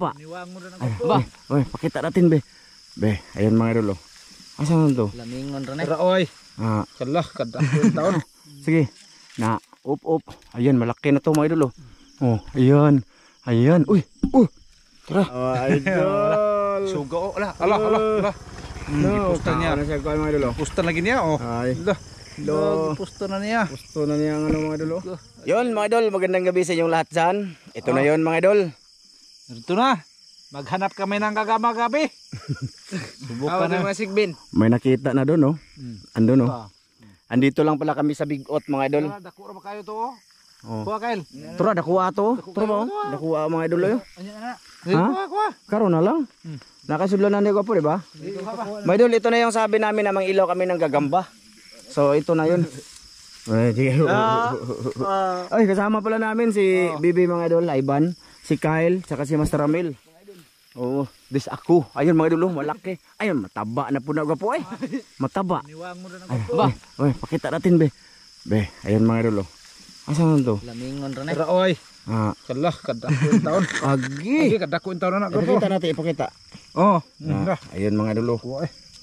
Pa. Niwang mo rin Ay, ako. ba? Oy, pakita natin be. Be, ayun mga idol. Asan to? Lamingon rin eh. Tara oy. Ah, Kalah kada ko taon. sige. Na, up. Ayan, malaki na to mga idol. Oh, ayan. Ayan. Uy. Tara. Oh, idol. Suga o ala. No, Pusta niya. Ano siya kuan mga idol? Pusta lagi niya oh. Ay. Lo, pusta na niya. Gusto na niya ang ano mga idol. Yun mga idol, magandang gabi sa inyong lahat dyan. Ito na yun mga idol. Ito na. Maghanap kami ng kagama gabi. Subukan na. Mga sigbin. May nakita na doon, no? Ando, no? Ah. Andito lang pala kami sa Big Ot mga idol. Dako ra ba kayo to oh? Oh. Kuha kail. Tura, dakuha to. Tura ba? Dakuha mga idol yun. Anya na. Ha? Kuha. Karon na lang. Nakasudlan na niyo po, di ba? Mga idol, ito na yung sabi namin na mangilaw kami ng gagamba. So, ito na yun. Ay, sige. Ay, kasama pala namin si Bibi mga idol, Ivan, si Kyle, saka si Master Ramil. Oo, this ako. Ayun mga idol, malaki. Ayun, mataba na po na po eh. Mataba. Niwang mo rin Ay, ako. ba? Oy, pakita natin be. Be, ayun mga idol. Asan to? Lamingon rin eh. Tara oy. Ah, Kalah kada ko taon. agi. Kada ko taon na ko. Ipakita natin, ipakita. Oh. Ayun mga idol.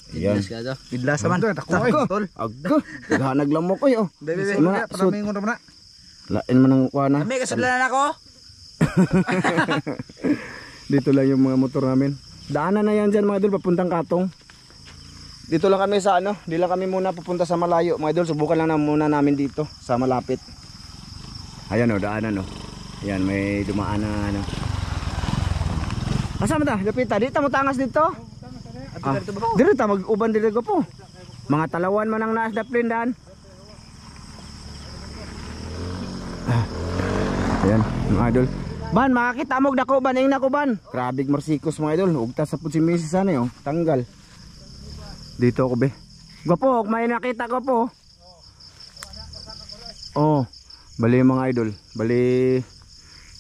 Ayan. Bidlas ka to. Bidlas man. Dako oy. Aga. Naghanag lang mo ko eh. Oh. Bebe, Mga para mingon ra na. Lain man ang kuha na. May kasudlanan ako. Dito lang yung mga motor namin. Daanan na yan dyan mga idol, papuntang Katong. Dito lang kami sa ano, di lang kami muna pupunta sa malayo mga idol. Subukan lang na muna namin dito sa malapit. Ayan o, daanan o. Ayan, may dumaan na ano. Asa mo ta? Lapita, dito mo tangas dito? Dito ta, mag-uban dito ko po. Mga talawan man ang naas na plindan. Ayan, mga idol. Ban, makakita mo dako ban, ing nako ban. Grabig marsikos mga idol. Ugta sa pud si Mrs. sana yo, tanggal. Dito ako be. Gwapo, may nakita ko po. Oh, bali mga idol. Bali,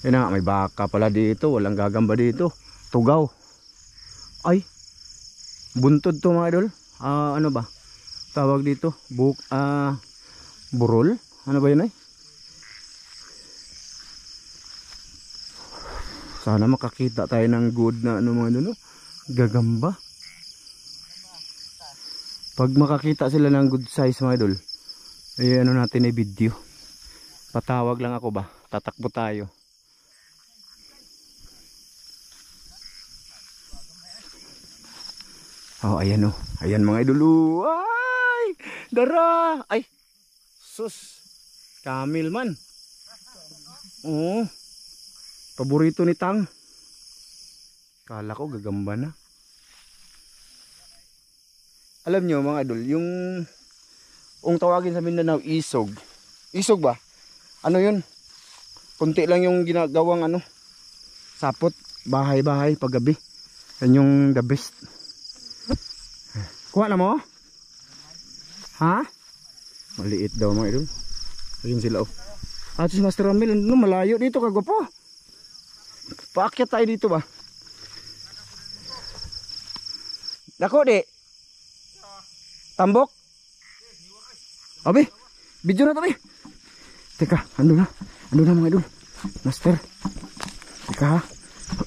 yun na, may baka pala dito. Walang gagamba dito. Tugaw. Ay, buntod to mga idol. Ano ba? Tawag dito. Burol? Ano ba yun ay? Sana makakita tayo ng good na ano mga ano, gagamba. Pag makakita sila ng good size mga idol, ay ano natin ay video. Patawag lang ako ba? Tatakbo tayo. Oh, ayan oh. Ayan mga idol. Ay! Dara! Ay! Sus! Kamil man. Oh. Paborito ni Tang. Kala ko gagamba na. Alam nyo mga idol, yung tawagin sa Mindanao, isog. Isog ba? Ano yun? Kunti lang yung ginagawang ano, sapot, bahay-bahay paggabi. Yan yung the best. Kuha na mo? Ha? Maliit daw mga idol. Ayun sila oh. At si Master Ramil, ano, malayo dito kagwapo. Paakyat tayo dito ba? Dako di. Tambok. Abi, video na tabi. Teka, ando na mga idol. Master. Teka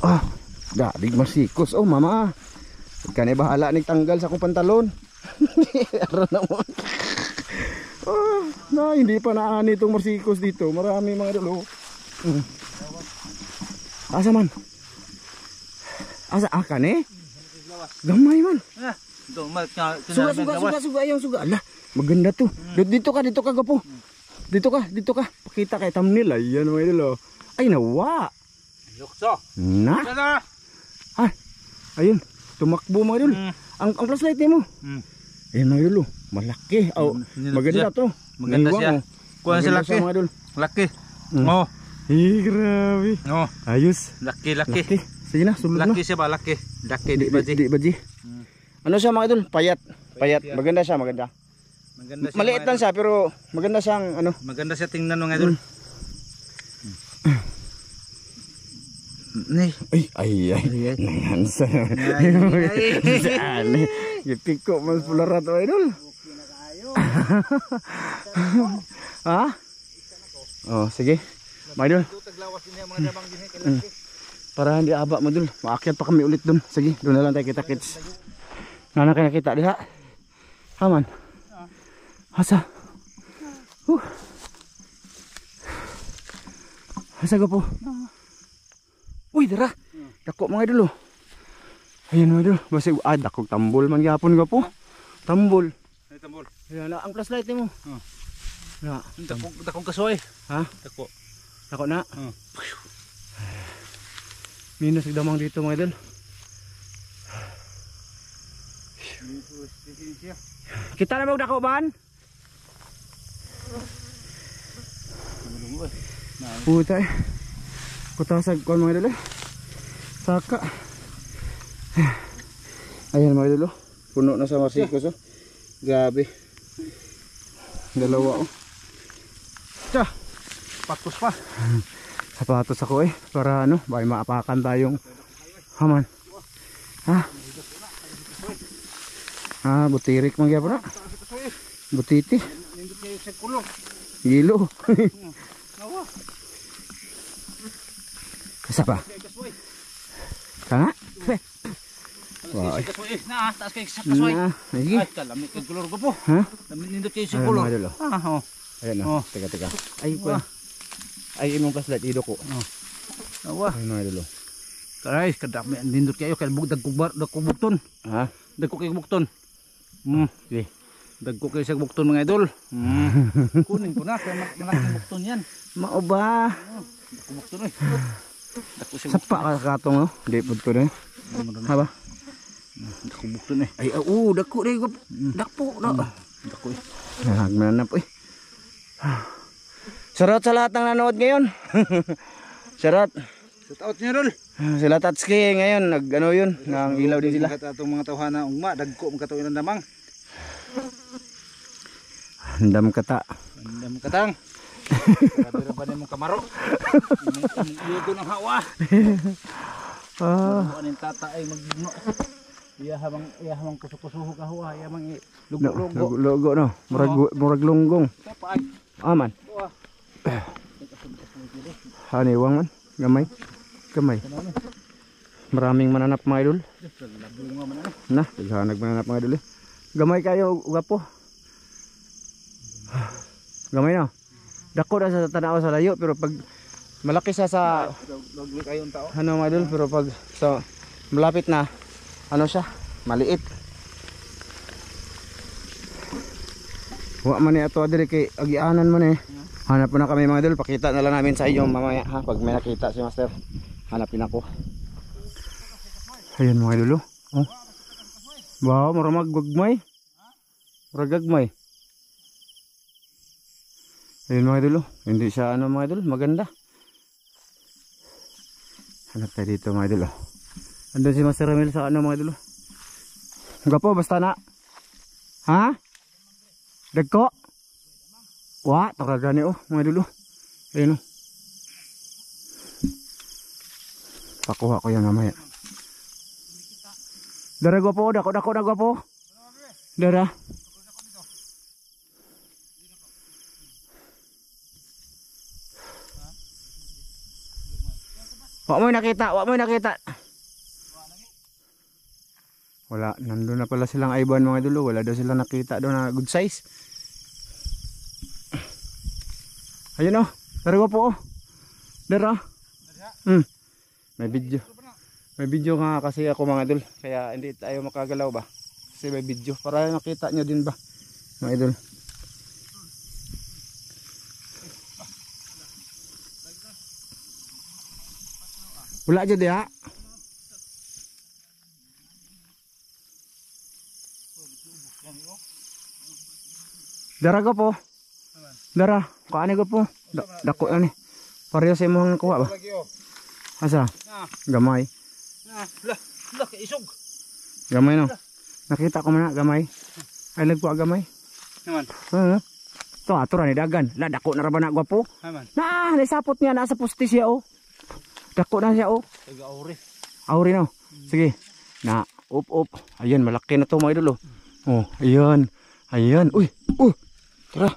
ha. Gabig masikos. Oh mama. Ika na bahala ning tanggal sa akong pantalon. Ara naman. Hindi pa naani itong masikos dito. Marami mga idol. Asa man? Asa akan eh? Gamay man. Suga yung suga. Ala, maganda to. Dito ka gapo. Dito ka. Pakita kay thumbnail. Ayan mga idol. Ay nawa. Lukso. Na. Ay. Ayun, tumakbo mga idol. Ang flashlight mo. Ayun mga idol. Malaki. Oh, maganda to. Maganda siya. Kuha sa laki. Laki. Oh. Grabe. Oh. Ayos. Laki. Sige na, sulod na. Laki siya ba? Laki di baji. Di baji. Ano siya mga idol? Payat. Maganda siya, maganda. Maliit lang siya pero maganda siyang ano. Maganda siya tingnan mga idol. Ay. Nangansa. Saan? Gipiko mas pularat mga idol. Ha? Oh, sige. Mga idol. Para hindi aba mo dul. Maakyat pa kami ulit dun. Sige, doon na lang tayo kita-kits. Nana kayo nakita diha. Aman. Asa? Asa ka po? Uy, dara. Dako mga idol. Ayan mga idol. Basta dakog tambol man gyapon ka po. Tambol. Ay tambol. Ayan na ang flashlight mo. Na, Dakog kasoy. ha? Dako. Dako na. Minus damang dito mga idol. Kita na magdako ban? Puta eh. Kutasag kon mga idol eh. Saka. Ayan mga idol oh. Puno na sa marsikos oh. Grabe. Dalawa oh. Tsa. Patos pa. Sapatos ako eh. Para ano, baka maapakan tayong haman. Ha? Ah, butirik mga gyapon na. Butiti. Nindot kayo sa kulong. Gilo. Isa pa. Tanga? Wah. Taas kayo sa kasoy. Lagi. Ay, kalamit kang kulor ko po. Ha? Nindot kayo sa Ayan kulor. mga idol oh. Ayan oh. Teka. Ay, kuya. Ay, imong flashlight ido ko. Awa. Ayan mga idol oh. Karay, kadami nindot kayo kay dagkubukton. Ha? Dagko kayo bukton. Sige. Dagko kayo sa bukton mga idol. Kunin ko na kay malaking bukton yan. Mao ba? Dagko bukton oy. Dagko sa Sapa ka katong no? Di pud ko na. Ha ba? dagko bukton eh. Ay, dako dai ko. Dakpo no. Dagko eh. Nagman na po eh. Shoutout sa lahat ng nanood ngayon. Shoutout. Shout out niyo dol. Sila Tatsuki ngayon, nag-ano yun, nang ilaw din sila. Atong mga tawhana ugma dagko mga tuig ng damang. Andam kata. Andam katang. Grabe pa nimong kamaro. Igo ng hawa. Ano ning tata ay magno. Iya hamang kusuk-kusuhog ka hawa, iya mang lugo-lugo. Lugo no, murag lunggong. Kapay. Aman. Haniwang man, gamay. Maraming mananap mga idol. Nah, daghanag mananap mga idol. Gamay kayo gapo. Gamay na. Dako na sa tanaw sa layo pero pag malaki sa kayo tao. ano mga idol pero pag sa malapit na ano siya, maliit. Wa man ni ato adiri kay agianan man eh. Hanap na kami mga idol, pakita na lang namin sa inyo mamaya ha pag may nakita si Master. Hanapin ako. Ayun mga idol oh. Wow, maramag gagmay. Gagmay. Ayun mga idol oh. Hindi siya ano mga idol, maganda. Hanap tayo dito mga idol oh. Andun si Master Ramil sa ano mga idol oh. Gapo basta na. Ha? Dagko? Wah, takagani oh mga idol oh. Ayun oh. Pakuha ko yan mamaya. Dara gwapo, dako na gwapo. Dara. Wak mo nakita. Wala, nandun na pala silang aiban mga dulo. Wala daw silang nakita doon na good size. Ayun oh, dara gwapo oh. Dara. May video nga kasi ako mga idol. Kaya hindi tayo makagalaw ba. Kasi may video para makita nyo din ba mga idol. Wala dyan diha. Dara ko po. Dara. Kaani ko po. Dako na ni. Pareho sa imong kuha ba? Asa? Gamay. Lah, isog. Gamay no. Nakita ko man na gamay. Ay nagkuha gamay. Naman. To atura ni dagan. La dako na ra ba na gwapo? Naman. Na, nisapot niya na sa pusti siya oh. Dako na siya oh. Taga auri. Auri no. Sige. Na, up. Ayun, malaki na to mga idol oh. Oh, ayun. Uy. Tara.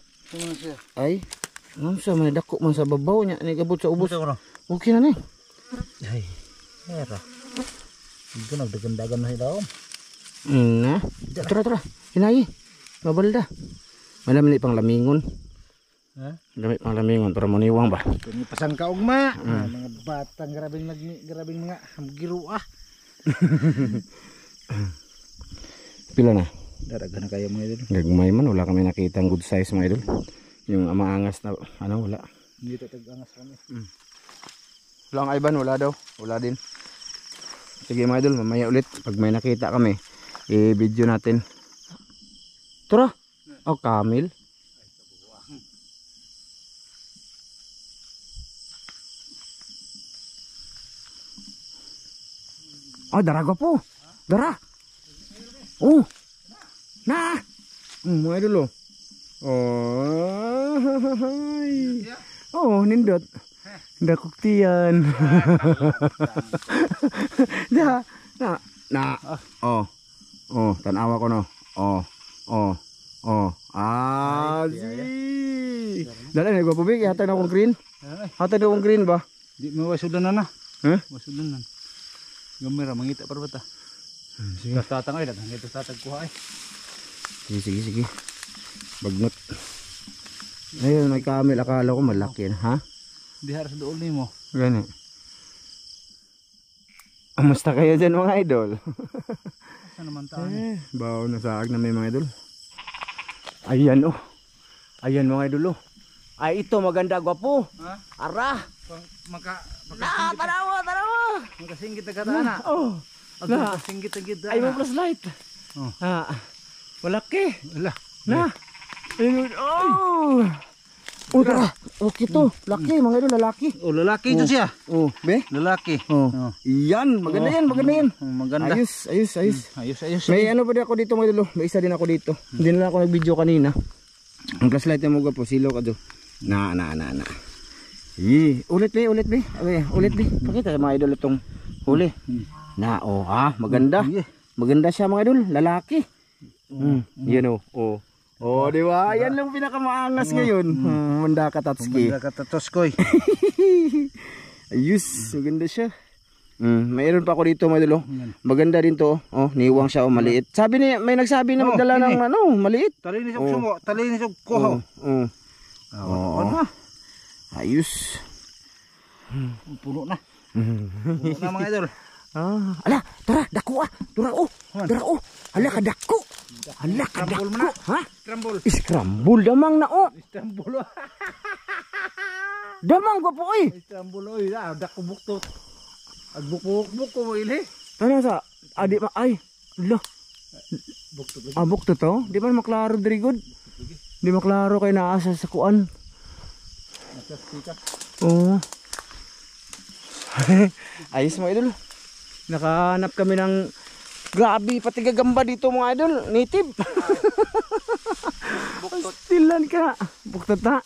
Ay. Ano sa man dako man sa babaw niya ni gabot sa ubos. Okay na ni. Ay. Era. Ito nagdagandagan na sila. Na. Tara. Hinayi. Mabalda. Malamili pang lamingon. Ha? Dami pang lamingon para maniwang ba. Kini pasang ka ugma. Mga batang grabing mga hamgiro ah. Pila na? Daraga na kayo mga idol. Gagmay man, wala kami nakita ang good size mga idol. Yung maangas na, wala. Hindi ito tag-angas kami. Wala ang Ivan, wala daw. Wala din. Sige mga idol, mamaya ulit. Pag may nakita kami, i-video natin. Tara! Oh, Camel. Oh, daraga po. Dara. Oh. Na. Mga idol oh. Oh, nindot. Dakuktian. Na. Oh, tanawa ko no. Oh. Si. Dala ni gua pubig, hatag na akong green. Hatag na akong green ba? Di mo wasudan na. Huh? Wasudan na. Gamera mangita para bata. Sige. Tatang ay dagang ito tatag kuha ay. Sige. Bagnot. Ayun, may camel, akala ko malaki na, ha? Di haras doon nimo. Gani. Amusta kayo dyan mga idol? Saan naman tayo? Bawo na saag na may mga idol. Ayan oh. Ayan mga idol oh. Ay ito maganda gwapo. Ha? Ara. Tarawa. Makasinggit na katana. Oh. Makasinggit na kita. Ay mo plus light. Oh. Malaki. Wala. Na. Ayun. Oh. Tara. Okay to. Laki mga idol, lalaki. Oh, lalaki ito siya. Oh, be? Lalaki. Oh. Iyan, maganda yan. Maganda. Ayos. Ayos. May ano pa din ako dito mga idol. May isa din ako dito. Hindi na lang ako nag-video kanina. Ang flashlight na mo po, silaw ka do. Na. Ulit be. Okay, ulit be. Pakita sa mga idol itong huli. Na, maganda. Maganda siya mga idol, lalaki. Yan oh. Oh, di ba? Yan lang pinakamaangas ngayon. Manda Katatski. Ayos, maganda siya. Mayroon pa ako dito mga idol. Maganda din to. Oh, niwang siya maliit. Sabi ni may nagsabi na magdala ng maliit. Talinis og sumo, talinis og kuho. Ayos. Puno na. Puno na mga idol. Ala, tara, dako Dara oh. Ala kadako. Ha? Scramble. Scramble damang na oh. Scramble. Damang gwapo oy. Scramble oy, dako buktot. Agbuk-buk ko ili. Ano sa adi ma ay. Lo. Buktot. Buktot to? Di ba maklaro diri good? Di maklaro kay naasa sa kuan. Oh. Ayos mga idol. Nakahanap kami ng grabe pati gagamba dito mga idol. Native. Buktot. Stilan ka. Buktot na.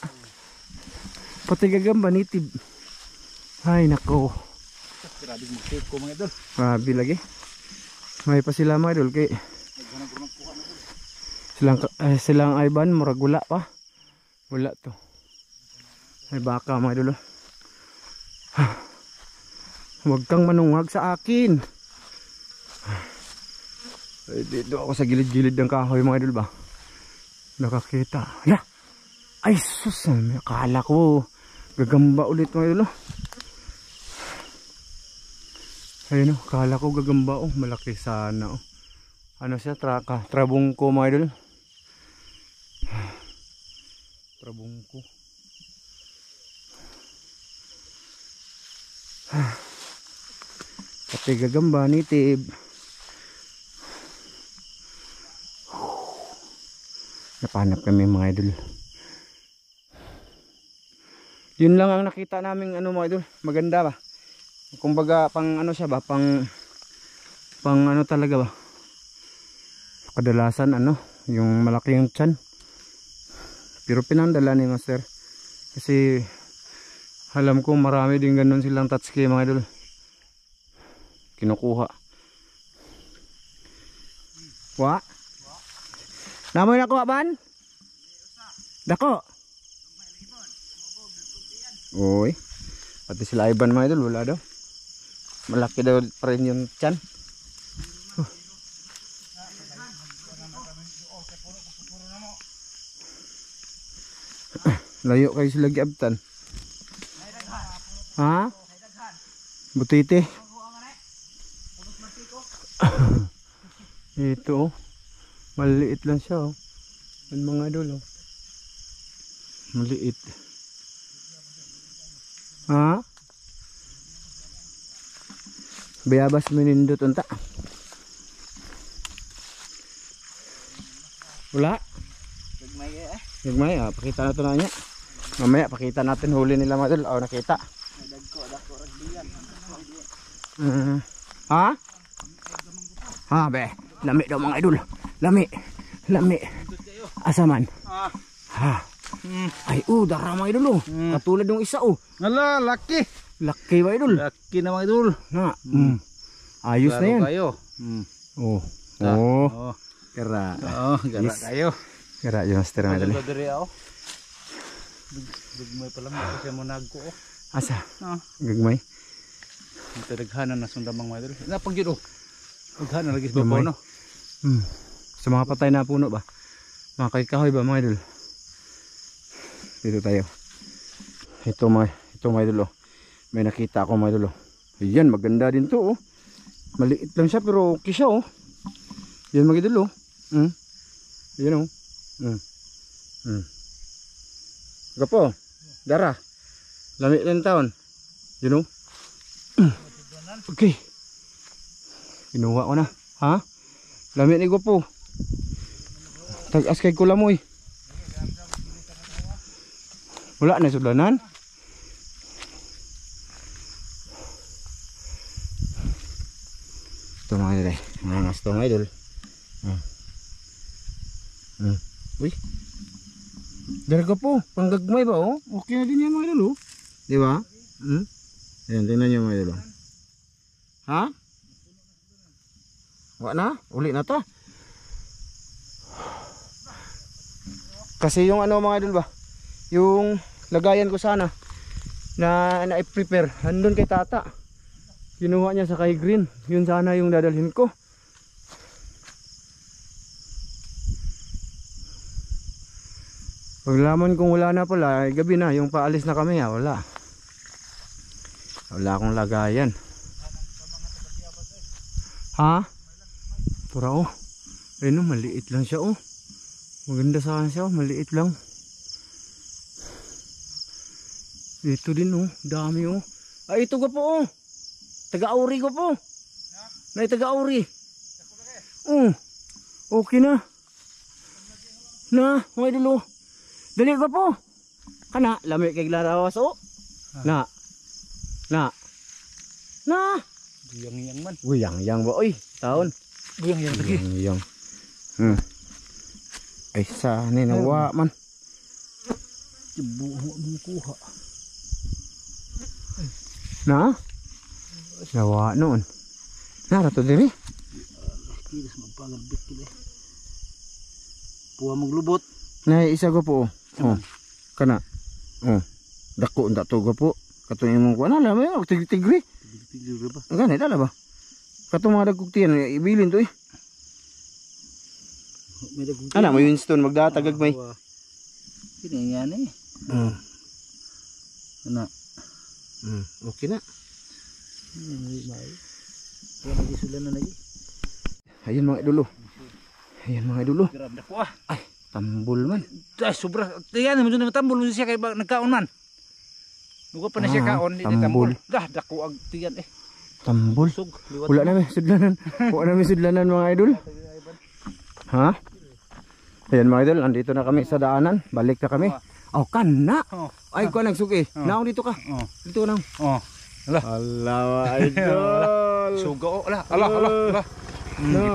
Pati gagamba native. Ay nako. Grabe mag-take ko mga idol. Grabe lagi. May pa sila mga idol kay silang Ivan murag wala pa. Wala to. May baka mga idol. Huwag kang manungag sa akin. Dito ako sa gilid-gilid ng kahoy mga idol ba. Nakakita. Hala. Ay sus. Akala ko gagamba ulit mga idol. Ayun o. Akala ko gagamba o. Malaki sana o. Ano siya? Trabungko mga idol. Trabungko. Pati gagamba native. Napanap kami mga idol. Yun lang ang nakita naming mga idol. Maganda ba? Kumbaga pang ano siya ba? Pang ano talaga ba? Kadalasan yung malaki yung tiyan. Pero pinandala ni master. Kasi alam ko marami din ganun silang tatsuki mga idol. Kinukuha. Wa? Namoy na ko ban? Dako. Oy. Pati sila Ivan mga idol wala daw. Malaki daw pa rin yung tiyan. Layo kayo sila giabtan. Ha? Butiti. Ito oh. Maliit lang siya oh. Yan mga idol oh. Maliit. Ha? Bayabas minindot unta. Wala. Gagmay ah, pakita natin na niya. Mamaya pakita natin huli nila mga idol. Oh, nakita. Ha? Ha be, lami daw mga idol. Lami. Asaman. Ha. Ay dara mga idol oh. Katulad ng isa oh. Ala, laki. Laki ba idol? Laki na mga idol. Na. Ayos na yan. Kayo. Oh. Oh. Kera. Oh, gara kayo. Kera yung master mga idol. Diri ako. Gagmay pala mo kasi mo nagko oh. Asa? Gagmay. Ito daghanan na sundamang mga idol. Napag yun oh. Daghanan lagi sa babaw no. Sa mga patay na puno ba? Mga kahoy ba mga idol? Dito tayo. Ito mga idol oh. May nakita ako mga idol oh. Ayan, maganda din to oh. Maliit lang siya pero okay siya oh. Yan mga idol oh. Ayan oh. Gapo. Dara. Lami lang taon. Yun oh. Okay. Kinuha ko na. Ha? Lami ni Gapo. Tag-as kay kulamoy. Wala na sudlanan. Ito mga idol eh. Nangas ito mga idol. Uy. Daraga po. Panggagmay ba oh? Okay na din yan mga idol oh. Diba? Ayan, tingnan nyo mga idol oh. Ha? Wala na? Uli na to. Kasi yung ano mga idol ba? Yung lagayan ko sana na i-prepare andun kay tata. Kinuha niya sa kay green. Yun sana yung dadalhin ko. Paglaman kung wala na pala, ay gabi na, yung paalis na kami ha, wala. Wala akong lagayan. Ha? Pura oh. Ayun oh, maliit lang siya oh. Maganda sana siya oh, maliit lang. Ito din oh, dami oh. Ay ito ko po oh. Taga-auri ko po. Na taga-auri. Okay na. Na, mga idol. Dali ko po. Kana, lami kay larawas oh. Na. Yang man. Uy, yang ba oy? Taon. Yang lagi. Yang. Ay sa ni nawa man. Buho mo kuha. Na? Nawa noon. Nara to diri. Kilos magpalabit kile. Puwa maglubot. Nay isa ko po. Oh. Kana. Oh. Dako nda to go po. Katong imong kuan ala may tigri. Tigri ba? Gani dala ba? Katong mga dagkog tiyan ibilin to eh. May dagkog. Ana mo Winston magdatagag may. Kini yan eh. Ana. Okay na. Ayan mga idolo. Ayan mga idolo. Grabe ko ah. Ay, tambol man. Ay, sobra. Tiyan mo dun tambol mo siya kay nagkaon man. Dugo pa na siya kaon, di tambol. Dah dako ag tiyan eh. Tambol. Sug, wala na may sudlanan. Wala na may sudlanan mga idol. Ha? Ayan mga idol, andito na kami sa daanan. Balik na kami. Oh, kana. Ay, ko nagsuki. Naong dito ka. Dito nang. Allah idol. Suga oh, ala.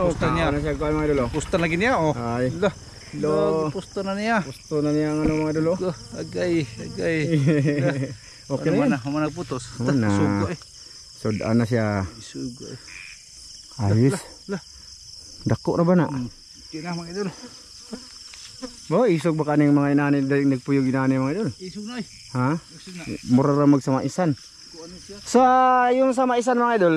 Pusta niya. Ano siya kuan mga idol? Pusta lagi niya oh. Ay. Pusta na niya. Pusto na niya ang ano mga idol. Agay. Okay na. Ano man nagputos. Suga eh. Sudan na siya. Suga eh. Ayos. Dako na ba na? Kina mga idol. Bo, isog ba kaning mga inani nagpuyog inani mga idol? Isog na eh. Ha? Mura ra magsama isan. Yung sa maisan mga idol,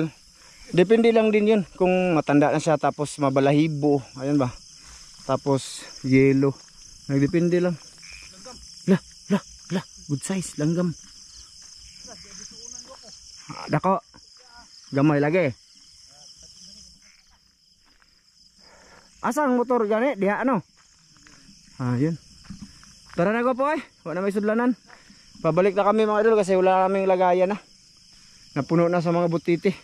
depende lang din yun kung matanda na siya tapos mabalahibo, ayun ba? Tapos yellow. Nagdepende lang. La, good size langgam. Dako. Gamay lagi. Asang motor gani? Diha ano? Yun. Tara na ko po ay. Wala na may sudlanan. Pabalik na kami mga idol kasi wala kaming lagayan na. Napuno na sa mga butiti.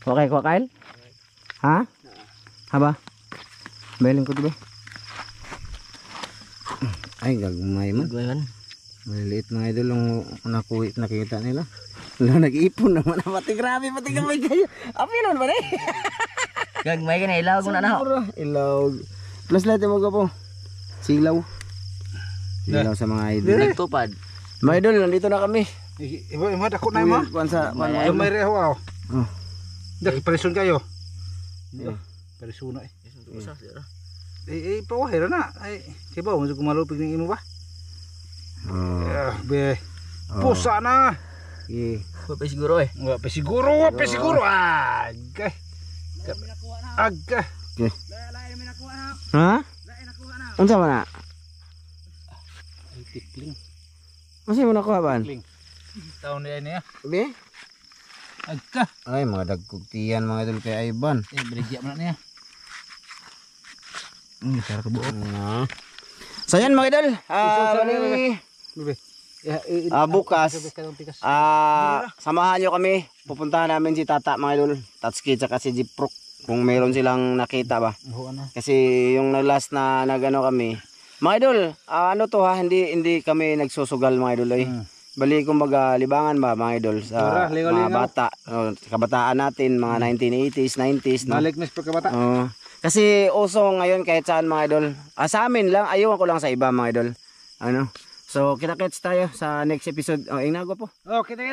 Okay ko Kyle? Ha? Haba? Bailing ko diba? Ay gagmay man. Maliliit mga idol ang nakita nila. Wala nag-ipon naman. Pati grabe, pati gamay kayo. Apilon ba rin? Gagmay ka na ilaw kung na. Ilaw. Plus lahat mo po. Silaw. Silaw sa mga idol. Nagtupad. Mga idol, nandito na kami. Ima dako na mo. May reho aw. Dak presun kayo. Presuna eh. Pawahira na. Ay, siba mo gumalupig ng imo ba? Be. Pusa na. Wala siguro eh. Wala siguro. Agay. Agay. Ha? Unsa man na? Ay tikling. Unsa mo nakuha ban? Taon niya. Be? Agka. Ay, mga dagkugtiyan mga idol kay Ivan. Berigya man niya. Cara kebuo. So yan mga idol, bukas samahan nyo kami, pupuntahan namin si Tata mga idol, Tatsuki tsaka si Jiprok kung meron silang nakita ba. Kasi yung last na nagano kami mga idol, ano to ha, hindi kami nagsusugal mga idol ay. Bali kumbaga libangan ba mga idol sa mga bata, kabataan natin, mga 1980s, 90s no? Balik na sa pagkabata. Kasi uso ngayon kahit saan mga idol. Sa amin lang, ayaw ko lang sa iba mga idol. Ano? So kita-kits tayo sa next episode. Ingnago po. Kita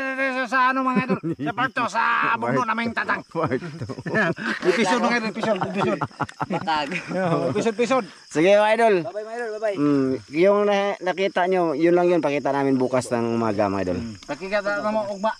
sa ano mga idol. Sa parto sa bugno naming tatang. Episode mga idol, episode. Matag. Episode. Sige mga idol. Bye mga idol, bye. Yung nakita nyo, yun lang yun. Pakita namin bukas ng umaga mga idol. Pakikita mo ugma.